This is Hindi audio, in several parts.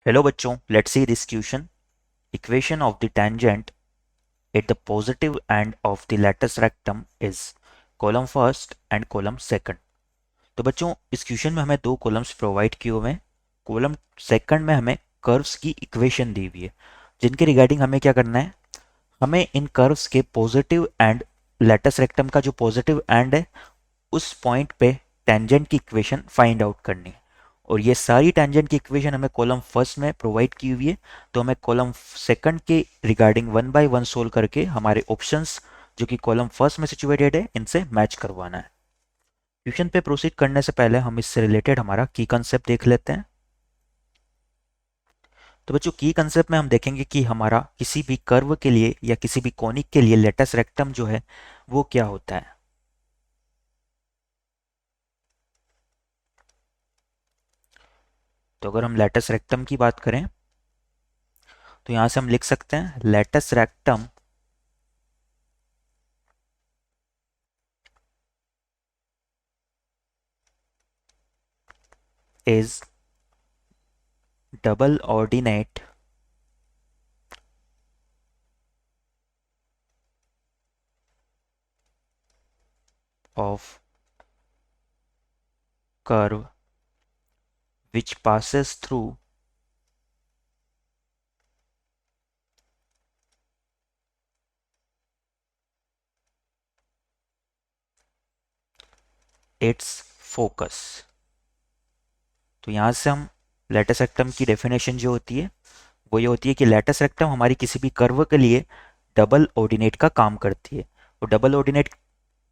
हेलो बच्चों, let's see this question. Equation of the tangent at the positive end of the latus rectum is column first and column second. तो बच्चों, इस क्वेश्चन में हमें दो कॉलम्स प्रोवाइड किए हुए हैं। कॉलम सेकंड में हमें कर्व्स की इक्वेशन दी हुई है, जिनके रिगार्डिंग हमें क्या करना है। हमें इन कर्व्स के पॉजिटिव एंड लेटस रेक्टम का जो पॉजिटिव एंड है उस पॉइंट पे टेंजेंट की इक्वेशन फाइंड आउट करनी है। और ये सारी टेंजेंट की इक्वेशन हमें कॉलम फर्स्ट में प्रोवाइड की हुई है, तो हमें कॉलम सेकंड के regarding one by one solve करके हमारे ऑप्शंस जो कि कॉलम फर्स्ट में सिचुएटेड है इनसे मैच करवाना है। क्वेश्चन पे प्रोसीड करने से पहले हम इससे रिलेटेड हमारा की कंसेप्ट देख लेते हैं। तो बच्चों, की कंसेप्ट में हम देखेंगे कि हमारा किसी भी कर्व के लिए या किसी भी कोनिक के लिए लेटस रेक्टम जो है वो क्या होता है। तो अगर हम लेटस रेक्टम की बात करें तो यहां से हम लिख सकते हैं latus rectum is double ordinate of curve which passes through its focus। तो यहां से हम लेटस रेक्टम की डेफिनेशन जो होती है वो ये होती है कि लेटस रेक्टम हमारी किसी भी कर्व के लिए डबल ऑर्डिनेट का काम करती है। और डबल ऑर्डिनेट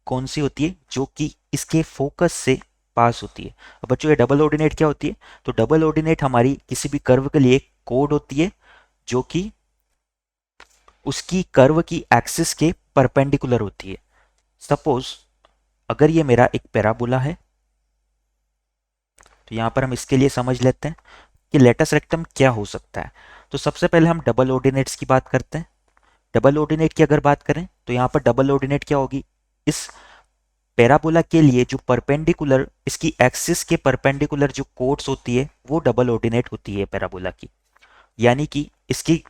कौन सी होती है? जो कि इसके फोकस से पास होती है। अब बच्चों, ये डबल ऑर्डिनेट क्या होती है? तो डबल ऑर्डिनेट हमारी किसी भी कर्व के लिए कोड होती है जो कि उसकी कर्व की एक्सिस के परपेंडिकुलर होती है। सपोज अगर ये मेरा एक पैराबोला है, तो यहां पर हम इसके लिए समझ लेते हैं कि लेटस रेक्टम क्या हो सकता है। तो सबसे पहले हम डबल ऑर्डिनेट्स की बात करते हैं। डबल ऑर्डिनेट की अगर बात करें तो यहाँ पर डबल ऑर्डिनेट क्या होगी? इस पैराबोला के लिए जो परपेंडिकुलर, इसकी एक्सिस के परपेंडिकुलर जो कोड्स होती है वो डबल ऑर्डिनेट होती है पैराबोला की। यानी कि इसकी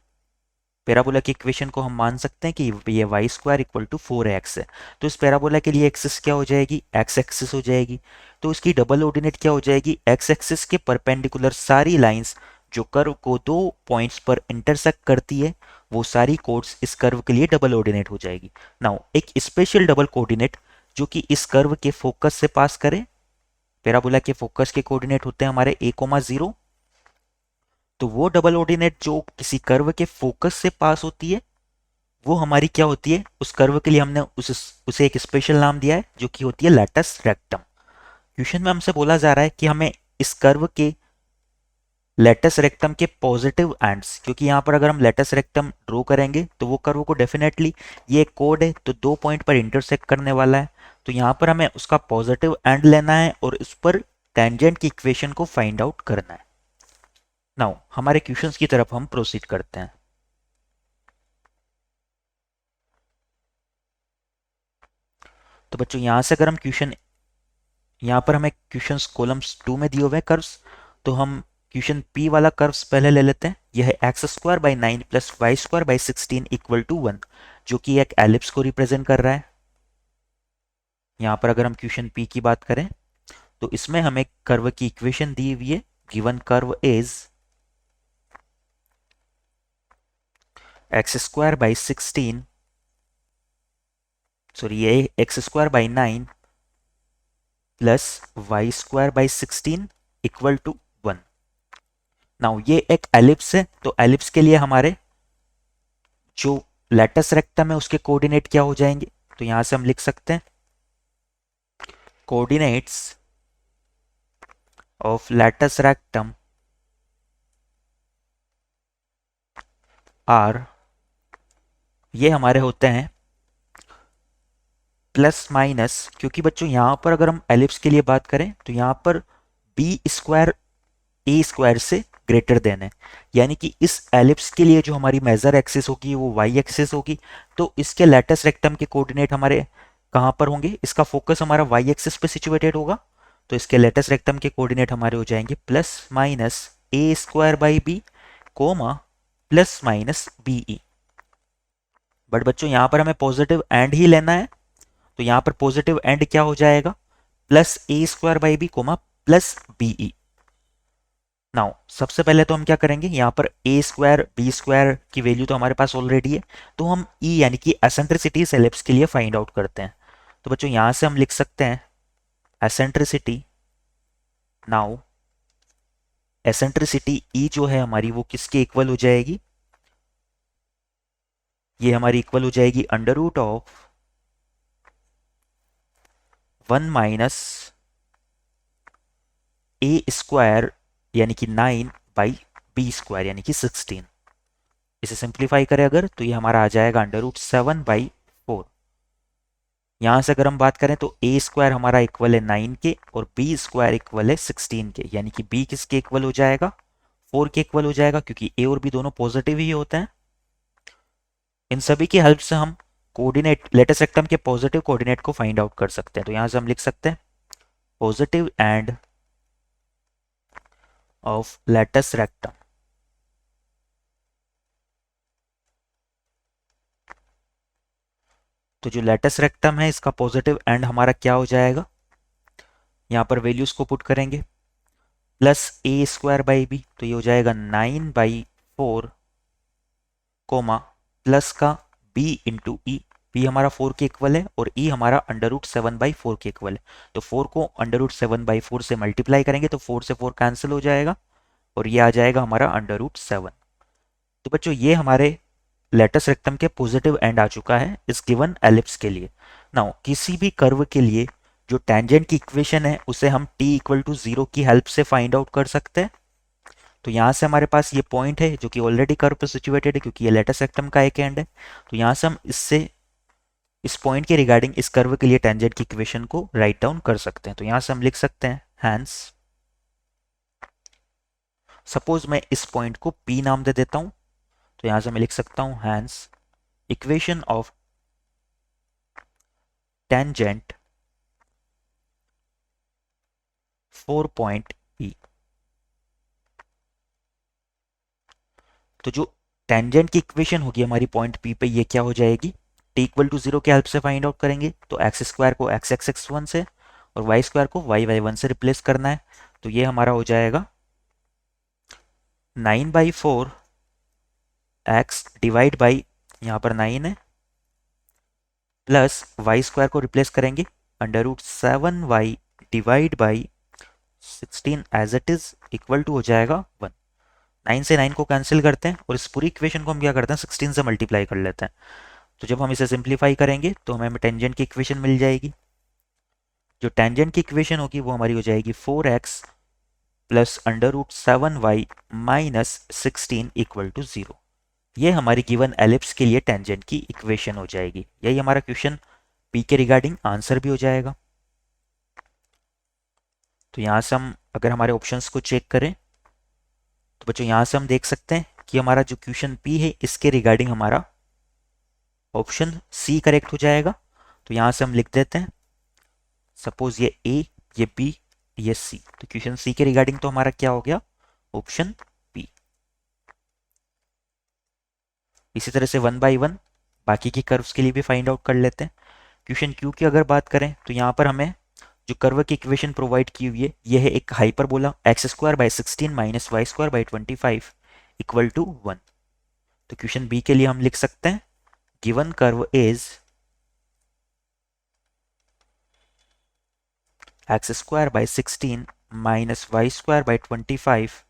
पैराबोला की इक्वेशन को हम मान सकते हैं कि ये Y square equal to 4x है। तो इस पैराबोला के लिए एक्सिस क्या हो जाएगी? एक्स एक्सिस हो जाएगी। तो इसकी डबल ऑर्डिनेट क्या हो जाएगी? एक्स एक्सिस के परपेंडिकुलर सारी लाइंस जो कर्व को दो पॉइंट्स पर इंटरसेक्ट करती है वो सारी कोड्स इस कर्व के लिए डबल ऑर्डिनेट हो जाएगी। नाउ एक स्पेशल डबल कोऑर्डिनेट जो कि इस कर्व के फोकस से पास करे। पैराबोला के फोकस के कोऑर्डिनेट होते हैं हमारे a,0। तो वो डबल ऑर्डिनेट जो किसी कर्व के फोकस से पास होती है वो हमारी क्या होती है? उस कर्व के लिए हमने उसे एक स्पेशल नाम दिया है जो कि होती है लेटस रेक्टम। क्वेश्चन में हमसे बोला जा रहा है कि हमें इस कर्व के लेटस रेक्टम के पॉजिटिव एंड्स, क्योंकि यहाँ पर अगर हम लेटस रेक्टम ड्रॉ करेंगे तो वो कर्व को डेफिनेटली, ये एक कोड है तो दो पॉइंट पर इंटरसेक्ट करने वाला है। तो यहाँ पर हमें उसका पॉजिटिव एंड लेना है और उस पर टेंजेंट की इक्वेशन को फाइंड आउट करना है। नाउ हमारे क्वेश्चंस की तरफ हम प्रोसीड करते हैं। तो बच्चों, यहां से अगर हम क्वेश्चन, यहाँ पर हमें क्वेश्चंस कॉलम्स 2 में दिए हुए हैं कर्व्स, तो हम क्वेश्चन पी वाला कर्व्स पहले ले लेते हैं। यह है x² by 9 plus y² by 16 equal to 1, जो कि एक एलिप्स को रिप्रेजेंट कर रहा है। यहाँ पर अगर हम क्वेश्चन पी की बात करें तो इसमें हमें कर्व की इक्वेशन दी हुई है। Given curve is x² by 16, sorry ये x² by 9 plus y² by 16 equal to 1। Now ये एक एलिप्स है, तो एलिप्स के लिए हमारे जो लेटस रेक्टम है उसके कोऑर्डिनेट क्या हो जाएंगे? तो यहां से हम लिख सकते हैं coordinates of latus rectum are, ये हमारे होते हैं प्लस माइनस, क्योंकि बच्चों यहां पर अगर हम एलिप्स के लिए बात करें तो यहां पर बी स्क्वायर ए स्क्वायर से ग्रेटर देन है। यानी कि इस एलिप्स के लिए जो हमारी मेजर एक्सिस होगी वो वाई एक्सिस होगी। तो इसके लेटस रेक्टम के कोऑर्डिनेट हमारे कहां पर होंगे? इसका फोकस हमारा वाई एक्सिस पे सिचुएटेड होगा। तो इसके लेटस रेक्टम के कोऑर्डिनेट हमारे हो जाएंगे plus minus A square by B comma plus minus B E. But बच्चों यहाँ पर हमें पॉजिटिव एंड ही लेना है, तो यहाँ पर पॉजिटिव एंड क्या हो जाएगा, plus A square by B comma plus B E. Now सबसे पहले तो हम क्या करेंगे, यहाँ पर ए स्क्वायर बी स्क्वायर की वैल्यू तो हमारे पास ऑलरेडी है, तो हम ई यानी कि एसेंट्रिसिटी एलिप्स के लिए फाइंड आउट करते हैं। तो बच्चों यहाँ से हम लिख सकते हैं एसेंट्रिसिटी। नाउ एसेंट्रिसिटी ई जो है हमारी वो किसके इक्वल हो जाएगी, ये हमारी इक्वल हो जाएगी under root of 1 minus A square यानी कि 9 बाई बी स्क्वायर यानी कि 16। इसे सिंप्लीफाई करें अगर तो ये हमारा आ जाएगा अंडर रूट 7/4। यहाँ से अगर हम बात करें तो ए स्क्वायर हमारा इक्वल है 9 के और बी स्क्वायर इक्वल है 16 के, यानी कि बी किसके इक्वल हो जाएगा, 4 के इक्वल हो जाएगा, क्योंकि ए और बी दोनों पॉजिटिव ही होते हैं। इन सभी की हेल्प से हम कोऑर्डिनेट लेटेस्ट रेक्टम के पॉजिटिव कोऑर्डिनेट को फाइंड आउट कर सकते हैं। तो यहाँ से हम लिख सकते हैं positive end of latus rectum. तो जो लेटेस्ट रेक्टम है इसका पॉजिटिव एंड हमारा क्या हो जाएगा, यहाँ पर वैल्यूज को पुट करेंगे, plus A square by B, तो ये हो जाएगा 9/4 कोमा प्लस का b इंटू ई। बी हमारा 4 के इक्वल है और ई हमारा अंडर रूट 7/4 के इक्वल है। तो 4 को अंडर रूट 7/4 से मल्टीप्लाई करेंगे तो 4 से 4 कैंसिल हो जाएगा और ये आ जाएगा हमारा अंडर रूट 7। तो बच्चों ये हमारे लेटेस्ट रेक्टम के पॉजिटिव एंड आ चुका है इस गिवन एलिप्स के लिए। नाउ किसी भी कर्व के लिए जो टेंजेंट की इक्वेशन है उसे हम t इक्वल टू 0 की हेल्प से फाइंड आउट कर सकते हैं। तो यहाँ से हमारे पास ये पॉइंट है जो कि ऑलरेडी कर्व पे सिचुएटेड है, क्योंकि ये लेटेस्ट रेक्टम का एक एंड है। तो यहाँ से हम इससे इस पॉइंट के रिगार्डिंग इस कर्व के लिए टेंजेंट की इक्वेशन को राइट डाउन कर सकते हैं। तो यहाँ से हम लिख सकते हैं हैंस, सपोज मैं इस पॉइंट को P नाम दे देता हूँ, तो यहाँ से मैं लिख सकता हूँ hence equation of tangent 4 point P। तो जो टेंजेंट की इक्वेशन होगी हमारी पॉइंट P पे, ये क्या हो जाएगी, t इक्वल टू 0 के हेल्प से फाइंड आउट करेंगे। तो एक्स स्क्वायर को x1 से और वाई स्क्वायर को y1 से रिप्लेस करना है। तो ये हमारा हो जाएगा 9/4 x डिवाइड बाई, यहाँ पर 9 है, प्लस वाई स्क्वायर को रिप्लेस करेंगे under root 7y divide by 16 as it is equal to हो जाएगा 1। 9 से 9 को कैंसिल करते हैं और इस पूरी इक्वेशन को हम क्या करते हैं 16 से मल्टीप्लाई कर लेते हैं। तो जब हम इसे सिंप्लीफाई करेंगे तो हमें टेंजेंट की इक्वेशन मिल जाएगी। जो टेंजेंट की इक्वेशन होगी वो हमारी हो जाएगी 4x plus under root 7y minus 16 equal to 0। ये हमारी गिवन एलिप्स के लिए टेंजेंट की इक्वेशन हो जाएगी। यही हमारा क्वेश्चन P के रिगार्डिंग आंसर भी हो जाएगा। तो यहाँ से हम अगर हमारे ऑप्शंस को चेक करें तो बच्चों यहाँ से हम देख सकते हैं कि हमारा जो क्वेश्चन P है इसके रिगार्डिंग हमारा ऑप्शन C करेक्ट हो जाएगा। तो यहाँ से हम लिख देते हैं सपोज ये A, ये B, ये C। तो क्वेश्चन C के रिगार्डिंग तो हमारा क्या हो गया, ऑप्शन P। इसी तरह से 1/1 बाकी की कर्व्स के लिए भी फाइंड आउट कर लेते हैं। क्वेश्चन Q की अगर बात करें तो यहाँ पर हमें जो कर्व की इक्वेशन प्रोवाइड की हुई है यह है एक hyperbola x²/16 minus y²/25 equal to 1। तो क्वेश्चन B के लिए हम लिख सकते हैं given curve is x²/16 minus y²/25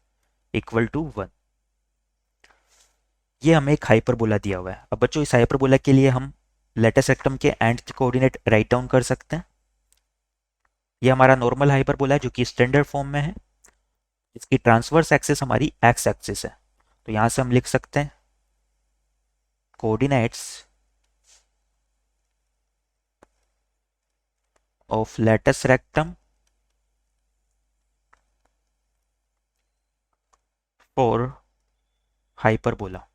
equal to 1। ये हमें एक हाइपरबोला दिया हुआ है। अब बच्चों इस हाइपरबोला के लिए हम लेटेस्ट रेक्टम के एंड के कोऑर्डिनेट राइट डाउन कर सकते हैं। ये हमारा नॉर्मल हाइपरबोला है जो कि स्टैंडर्ड फॉर्म में है। इसकी ट्रांसवर्स एक्सिस हमारी एक्स एक्सिस है। तो यहां से हम लिख सकते हैं coordinates of latus rectum for hyperbola.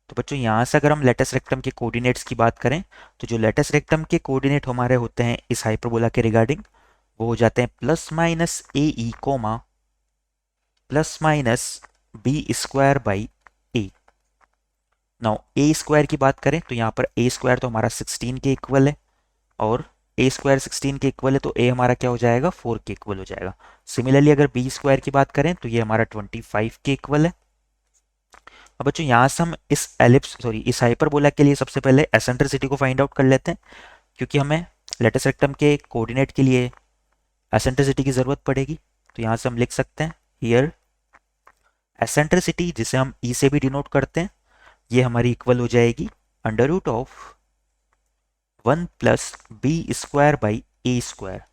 तो बच्चों यहां से अगर हम लेटेस्ट रेक्टम के कोऑर्डिनेट्स की बात करें तो जो लेटेस्ट रेक्टम के कोऑर्डिनेट हमारे होते हैं इस हाइपरबोला के रिगार्डिंग वो हो जाते हैं plus minus A E comma plus minus B square by A. Now A square की बात करें तो यहाँ पर ए स्क्वायर तो हमारा 16 के इक्वल है, और ए स्क्वायर 16 के इक्वल है तो ए हमारा क्या हो जाएगा, 4 के इक्वल हो जाएगा। सिमिलरली अगर बी स्क्वायर की बात करें तो ये हमारा 25 के इक्वल है। अब बच्चों यहाँ से हम इस एलिप्स सॉरी इस हाइपरबोला के लिए सबसे पहले एसेंट्रिसिटी को फाइंड आउट कर लेते हैं, क्योंकि हमें लेटस रेक्टम के कोऑर्डिनेट के लिए एसेंट्रिसिटी की ज़रूरत पड़ेगी। तो यहाँ से हम लिख सकते हैं हियर एसेंट्रिसिटी, जिसे हम ई से भी डिनोट करते हैं, ये हमारी इक्वल हो जाएगी under root of 1 plus B square by A square.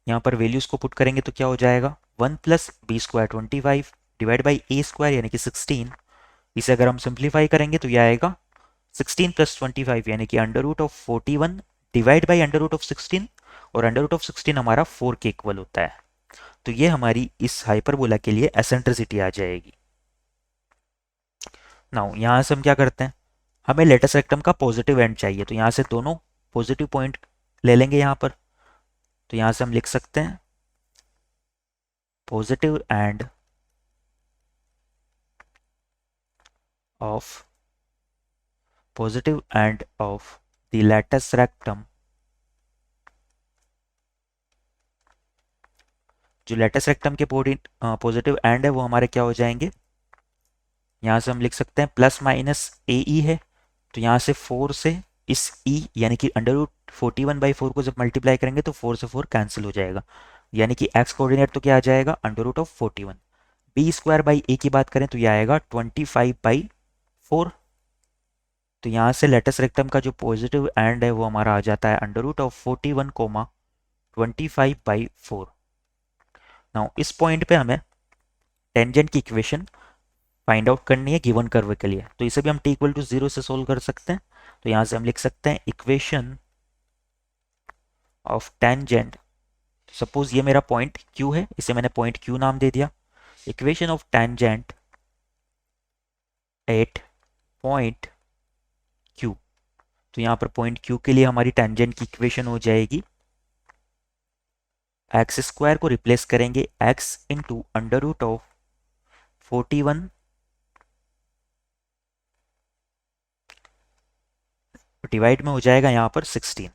यहाँ पर वैल्यूज को पुट करेंगे तो क्या हो जाएगा, 1 plus B square 25 divide by A square यानी कि 16। इसे अगर हम सिंप्लीफाई करेंगे तो यह आएगा 16 प्लस 25 यानी कि under root of 41 divide by under root of 16, और अंडर रूट ऑफ 16 हमारा 4 के इक्वल होता है। तो ये हमारी इस हाइपरबोला के लिए एसेंट्रिसिटी आ जाएगी। नाउ यहाँ से हम क्या करते हैं, हमें लेटस रेक्टम का पॉजिटिव एंड चाहिए, तो यहाँ से दोनों पॉजिटिव पॉइंट ले लेंगे यहाँ पर। तो यहाँ से हम लिख सकते हैं positive end of the latus rectum, जो लेटस रेक्टम के पॉजिटिव एंड है वो हमारे क्या हो जाएंगे, यहाँ से हम लिख सकते हैं प्लस माइनस ए ई है। तो यहाँ से 4 से इस ई यानी कि अंडर रूट 41/4 को जब मल्टीप्लाई करेंगे तो 4 से 4 कैंसिल हो जाएगा, यानी कि एक्स कोऑर्डिनेट तो क्या आ जाएगा under root of 41। B square by A की बात करें तो यह आएगा 25/4। तो यहाँ से लेटस रेक्टम का जो पॉजिटिव एंड है वो हमारा आ जाता है under root of 41 comma 25/4। Now इस पॉइंट पे हमें टेंजेंट की इक्वेशन फाइंड आउट करनी है गिवन कर्व के लिए, तो इसे भी हम t इक्वल टू 0 से सोल्व कर सकते हैं। तो यहाँ से हम लिख सकते हैं इक्वेशन ऑफ टेंजेंट, सपोज ये मेरा पॉइंट q है, इसे मैंने पॉइंट q नाम दे दिया। Equation of tangent at point q, तो यहाँ पर पॉइंट q के लिए हमारी टेंजेंट की इक्वेशन हो जाएगी, एक्स स्क्वायर को रिप्लेस करेंगे x into under root of 41 divide में हो जाएगा यहाँ पर 16,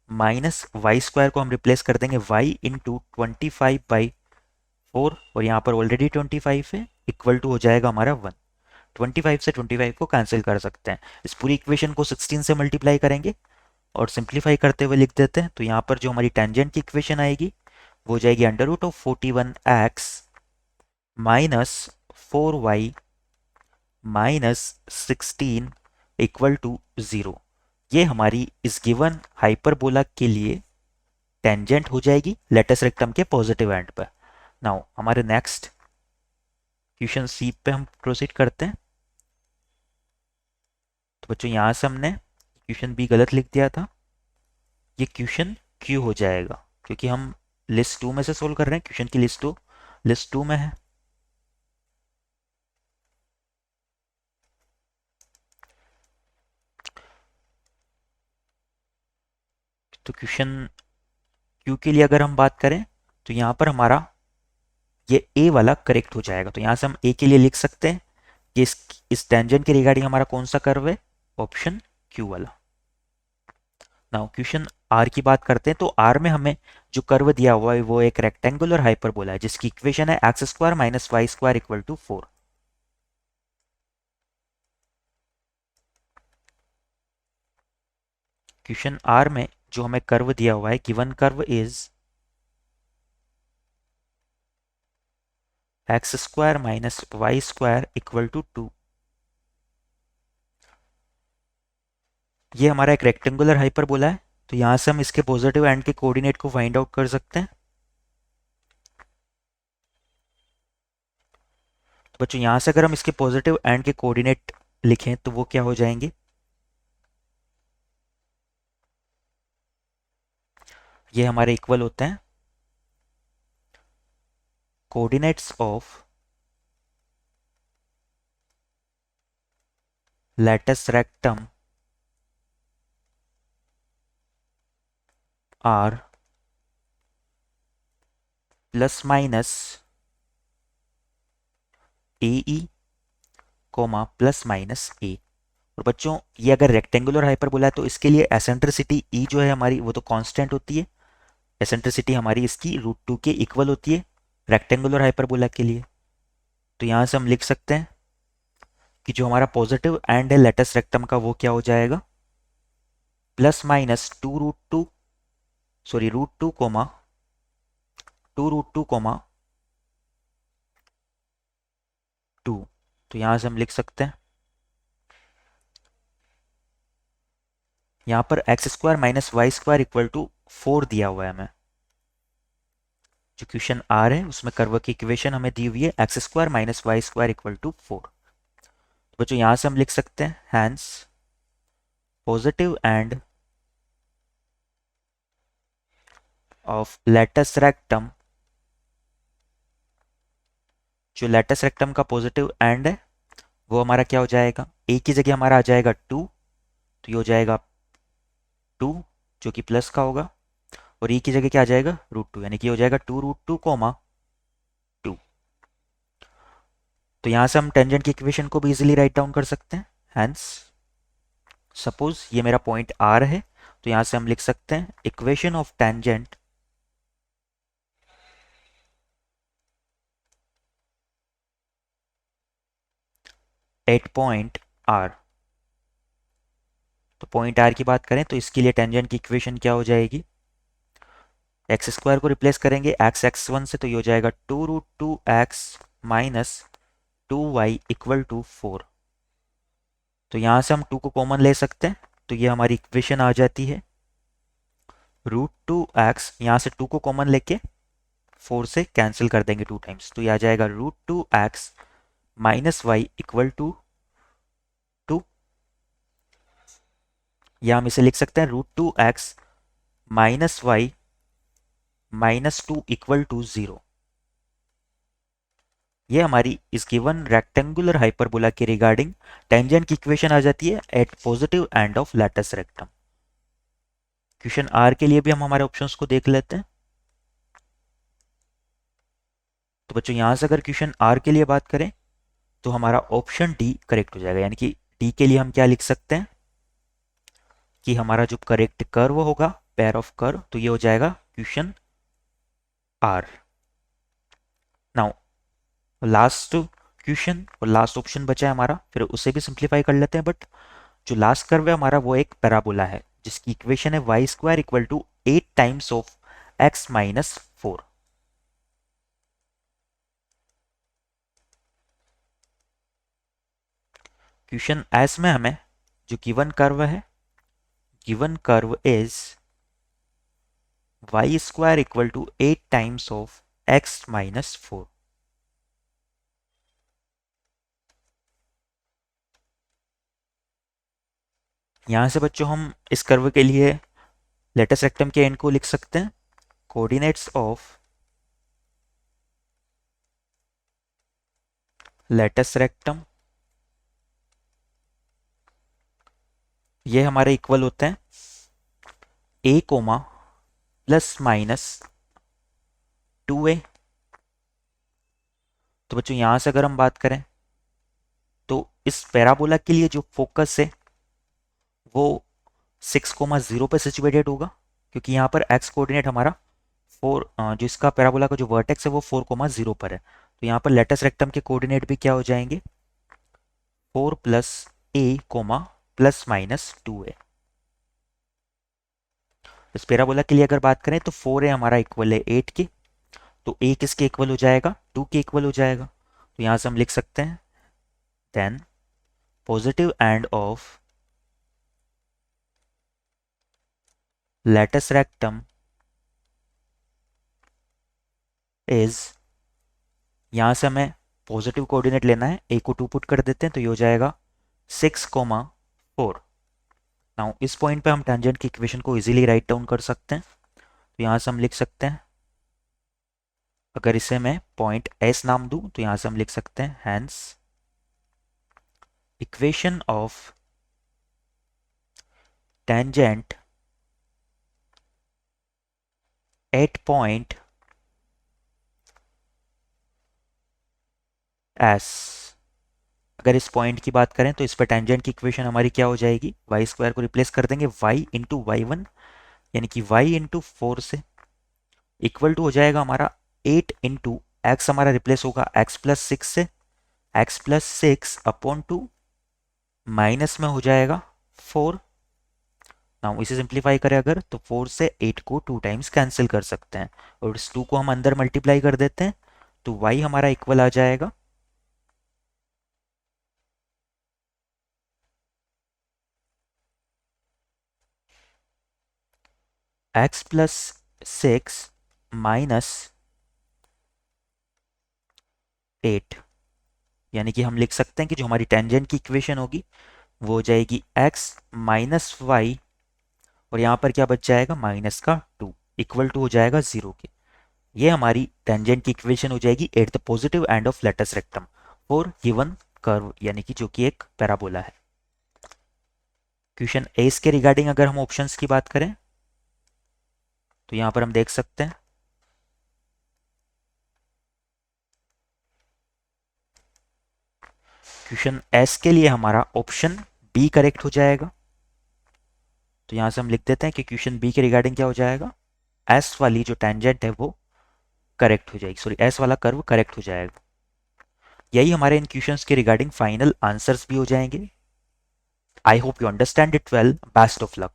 माइनस वाई स्क्वायर को हम रिप्लेस कर देंगे y इंटू 25/4, और यहाँ पर ऑलरेडी 25 है, इक्वल टू हो जाएगा हमारा 1। 25 से 25 को कैंसिल कर सकते हैं, इस पूरी इक्वेशन को 16 से मल्टीप्लाई करेंगे और सिंप्लीफाई करते हुए लिख देते हैं। तो यहाँ पर जो हमारी टेंजेंट की इक्वेशन आएगी वो हो जाएगी under root of 41x minus 4y minus 16 equal to 0। ये हमारी इस गिवन हाइपरबोला के लिए टेंजेंट हो जाएगी लेटस रेक्टम के पॉजिटिव एंड पर। नाउ हमारे नेक्स्ट क्वेश्चन सी पे हम प्रोसीड करते हैं। तो बच्चों यहाँ से हमने क्वेश्चन बी गलत लिख दिया था, ये क्वेश्चन क्यू हो जाएगा, क्योंकि हम लिस्ट 2 में से सोल्व कर रहे हैं, क्वेश्चन की लिस्ट टू में है। तो क्वेश्चन क्यू के लिए अगर हम बात करें तो यहाँ पर हमारा ये ए वाला करेक्ट हो जाएगा। तो यहाँ से हम ए के लिए लिख सकते हैं कि इस टेंजेंट के रिगार्डिंग हमारा कौन सा कर्व है, ऑप्शन क्यू वाला। नाउ क्वेश्चन आर की बात करते हैं। तो आर में हमें जो कर्व दिया हुआ है वो एक रेक्टेंगुलर हाइपरबोला है जिसकी इक्वेशन है X square minus Y square equal to 4। Question R में जो हमें कर्व दिया हुआ है, given curve is X square minus Y square equal to 2। ये हमारा एक रेक्टेंगुलर हाइपरबोला है, तो यहां से हम इसके पॉजिटिव एंड के कोऑर्डिनेट को फाइंड आउट कर सकते हैं। तो बच्चों यहां से अगर हम इसके पॉजिटिव एंड के कोऑर्डिनेट लिखें तो वो क्या हो जाएंगे, ये हमारे इक्वल होते हैं coordinates of latus rectum are plus minus A E comma plus minus A. और बच्चों ये अगर रेक्टेंगुलर हाइपरबोला है तो इसके लिए एसेंट्रिसिटी ई जो है हमारी वो तो कांस्टेंट होती है। एसेंट्रिसिटी हमारी इसकी √2 के इक्वल होती है रेक्टेंगुलर हाइपरबोला के लिए। तो यहाँ से हम लिख सकते हैं कि जो हमारा पॉजिटिव एंड है लेटस रेक्टम का वो क्या हो जाएगा, plus minus √2 sorry √2 comma 2√2 comma 2। तो यहाँ से हम लिख सकते हैं यहाँ पर x² minus Y square equal to 4 दिया हुआ है हमें। जो क्वेश्चन आर है उसमें कर्व की इक्वेशन हमें दी हुई है x² minus Y square equal to 4। तो बच्चों यहाँ से हम लिख सकते हैं hence positive end of latus rectum, जो लेटस रेक्टम का पॉजिटिव एंड है वो हमारा क्या हो जाएगा, ए की जगह हमारा आ जाएगा 2, तो ये हो जाएगा 2 जो कि प्लस का होगा, और ई की जगह क्या आ जाएगा √2, यानी कि हो जाएगा 2√2 कोमा 2। तो यहाँ से हम टेंजेंट की इक्वेशन को भी इजीली राइट डाउन कर सकते हैं। हैंस सपोज ये मेरा पॉइंट आर है, तो यहाँ से हम लिख सकते हैं equation of tangent at point R. तो पॉइंट आर की बात करें तो इसके लिए टेंजेंट की इक्वेशन क्या हो जाएगी, x² को रिप्लेस करेंगे x(x1) से, तो ये हो जाएगा 2√2x minus 2y equal to 4। तो यहाँ से हम 2 को कॉमन ले सकते हैं, तो ये हमारी इक्वेशन आ जाती है √2x, यहाँ से 2 को कॉमन लेके 4 से कैंसिल कर देंगे 2 टाइम्स, तो ये आ जाएगा √2x minus Y equal to 2। या हम इसे लिख सकते हैं √2x minus Y minus 2 equal to 0। ये हमारी इस गिवन रेक्टेंगुलर हाइपरबोला के रिगार्डिंग टेंजेंट की इक्वेशन आ जाती है at positive end of latus rectum. Question R के लिए भी हम हमारे ऑप्शंस को देख लेते हैं। तो बच्चों यहां से अगर क्वेश्चन आर के लिए बात करें तो हमारा ऑप्शन डी करेक्ट हो जाएगा, यानी कि डी के लिए हम क्या लिख सकते हैं कि हमारा जो करेक्ट कर्व होगा पेयर ऑफ कर्व, तो ये हो जाएगा question R. Now last question और लास्ट ऑप्शन बचा है हमारा, फिर उसे भी सिंप्लीफाई कर लेते हैं। बट जो लास्ट कर्व है हमारा वो एक पैराबोला है जिसकी इक्वेशन है y² equal to 8 times of x minus 4। Questions में हमें जो गिवन कर्व है, given curve is y² equal to 8 times of x minus 4। यहां से बच्चों हम इस कर्व के लिए लेटस रेक्टम के एंड को लिख सकते हैं कोऑर्डिनेट्स ऑफ लेटस रेक्टम, ये हमारे इक्वल होते हैं a coma plus minus 2a। तो बच्चों यहां से अगर हम बात करें तो इस पैराबोला के लिए जो फोकस है वो 6,0 पे सिचुएटेड होगा, क्योंकि यहाँ पर x कोऑर्डिनेट हमारा 4, जो इसका पैराबोला का जो वर्टेक्स है वो 4,0 पर है। तो यहाँ पर लेटस रेक्टम के कोऑर्डिनेट भी क्या हो जाएंगे 4 plus a coma plus minus 2a। इस पैराबोला के लिए अगर बात करें तो 4a हमारा इक्वल है 8 के, तो a किसके इक्वल हो जाएगा 2 के इक्वल हो जाएगा। तो यहाँ से हम लिख सकते हैं then positive end of latus rectum is, यहां से हमें पॉजिटिव कोऑर्डिनेट लेना है, a को 2 पुट कर देते हैं तो ये हो जाएगा 6,4। नाउ इस पॉइंट पे हम टेंजेंट की इक्वेशन को इजीली राइट डाउन कर सकते हैं। तो यहां से हम लिख सकते हैं, अगर इसे मैं पॉइंट S नाम दूं तो यहां से हम लिख सकते हैं hence equation of tangent at point S. अगर इस पॉइंट की बात करें तो इस पर टेंजेंट की इक्वेशन हमारी क्या हो जाएगी, वाई स्क्वायर को रिप्लेस कर देंगे वाई इंटू वाई वन, यानी कि वाई इंटू फोर से इक्वल टू हो जाएगा हमारा 8 इंटू एक्स, हमारा रिप्लेस होगा एक्स प्लस सिक्स से, x plus six upon two, minus में हो जाएगा 4। नाउ इसे सिंप्लीफाई करें अगर तो 4 से 8 को 2 टाइम्स कैंसिल कर सकते हैं और इस 2 को हम अंदर मल्टीप्लाई कर देते हैं तो y हमारा इक्वल आ जाएगा x प्लस सिक्स माइनस 8। यानी कि हम लिख सकते हैं कि जो हमारी टेंजेंट की इक्वेशन होगी वो हो जाएगी x माइनस वाई, और यहाँ पर क्या बच जाएगा माइनस का 2, इक्वल टू हो जाएगा 0 के। ये हमारी टेंजेंट की इक्वेशन हो जाएगी at the positive end of latus rectum for given curve, यानी कि जो कि एक पैराबोला है। क्वेश्चन ए के रिगार्डिंग अगर हम ऑप्शंस की बात करें तो यहां पर हम देख सकते हैं क्वेश्चन एस के लिए हमारा ऑप्शन बी करेक्ट हो जाएगा। तो यहां से हम लिख देते हैं कि क्वेश्चन बी के रिगार्डिंग क्या हो जाएगा, एस वाली जो टेंजेंट है वो करेक्ट हो जाएगी, सॉरी एस वाला कर्व करेक्ट हो जाएगा। यही हमारे इन क्वेश्चंस के रिगार्डिंग फाइनल आंसर्स भी हो जाएंगे। I hope you understand it well. Best of luck.